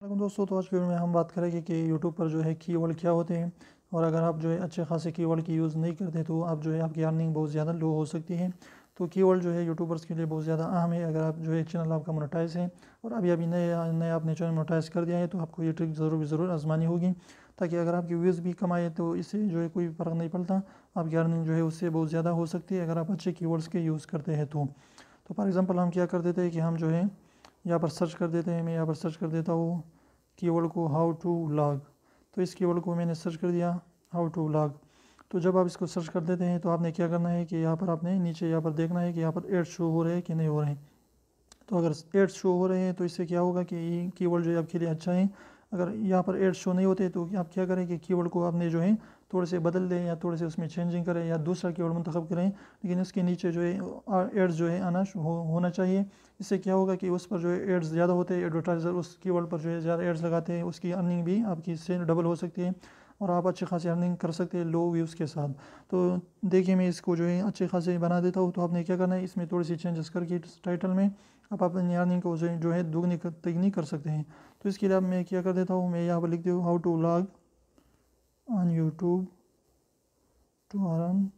दोस्तों, तो आज की वीडियो में हम बात करेंगे कि यूट्यूब पर जो है कीवर्ड क्या होते हैं, और अगर आप जो है अच्छे खासे कीवर्ड की यूज़ नहीं करते तो आप जो है आपकी अर्निंग बहुत ज़्यादा लो हो सकती है। तो कीवर्ड जो है यूट्यूबर्स के लिए बहुत ज़्यादा अहम है। अगर आप जो है चैनल आपका मोनेटाइज है और अभी नए आपने चैनल मोनेटाइज कर दिया है तो आपको ये ट्रिक ज़रूर आजमानी होगी, ताकि अगर आपकी व्यूज़ भी कम आए तो इससे जो है कोई फ़र्क नहीं पड़ता, आपकी अर्निंग जो है उससे बहुत ज़्यादा हो सकती है अगर आप अच्छे कीवर्ड्स के यूज़ करते हैं तो फॉर एग्ज़ाम्पल हम क्या कर देते हैं कि हम जो है यहाँ पर सर्च कर देते हैं। मैं यहाँ पर सर्च कर देता हूँ कीवर्ड को हाउ टू व्लॉग। तो इस कीवर्ड को मैंने सर्च कर दिया, हाउ टू व्लॉग। तो जब आप इसको सर्च कर देते हैं तो आपने क्या करना है कि यहाँ पर आपने नीचे यहाँ पर देखना है कि यहाँ पर एड्स शो हो रहे हैं कि नहीं हो रहे हैं। तो अगर एड्स शो हो रहे हैं तो इससे क्या होगा कि ये कीवर्ड जो है आपके लिए अच्छा है। अगर यहाँ पर एड्स शो नहीं होते तो आप क्या करें कि कीवर्ड को आपने जो है थोड़े से बदल दें या थोड़े से उसमें चेंजिंग करें या दूसरा कीवर्ड मंतखब करें, लेकिन उसके नीचे जो है एड्स जो है आना होना चाहिए। इससे क्या होगा कि उस पर जो है एड्स ज़्यादा होते हैं, एडवर्टाइज़र उस कीवर्ड पर जो है ज़्यादा एड्स लगाते हैं, उसकी अर्निंग भी आपकी इससे डबल हो सकती है और आप अच्छे खासी अर्निंग कर सकते हैं लो व्यूज़ के साथ। तो देखिए, मैं इसको जो है अच्छे खासे बना देता हूँ। तो आपने क्या करना है, इसमें थोड़ी सी चेंजेस करके टाइटल में आप अपनी अर्निंग को जो है दुगनी तिगनी कर सकते हैं। तो इसके लिए अब मैं क्या कर देता हूँ, मैं यहाँ पर लिख देता हूँ how to vlog on YouTube to earn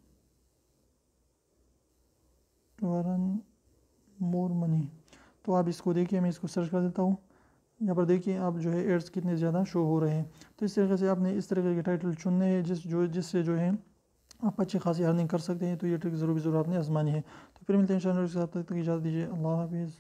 more money. तो आप इसको देखिए, मैं इसको सर्च कर देता हूँ। यहाँ पर देखिए आप जो है एड्स कितने ज़्यादा शो हो रहे हैं। तो इस तरीके से आपने इस तरीके के टाइटल चुनने हैं जिससे जो है आप अच्छी खासी अर्निंग कर सकते हैं। तो ये ट्रिक ज़रूर आपने आजमानी है। तो फिर मिलते हैं इंशाअल्लाह, तब तक इजाज़त दीजिए। अल्लाह हाफिज़।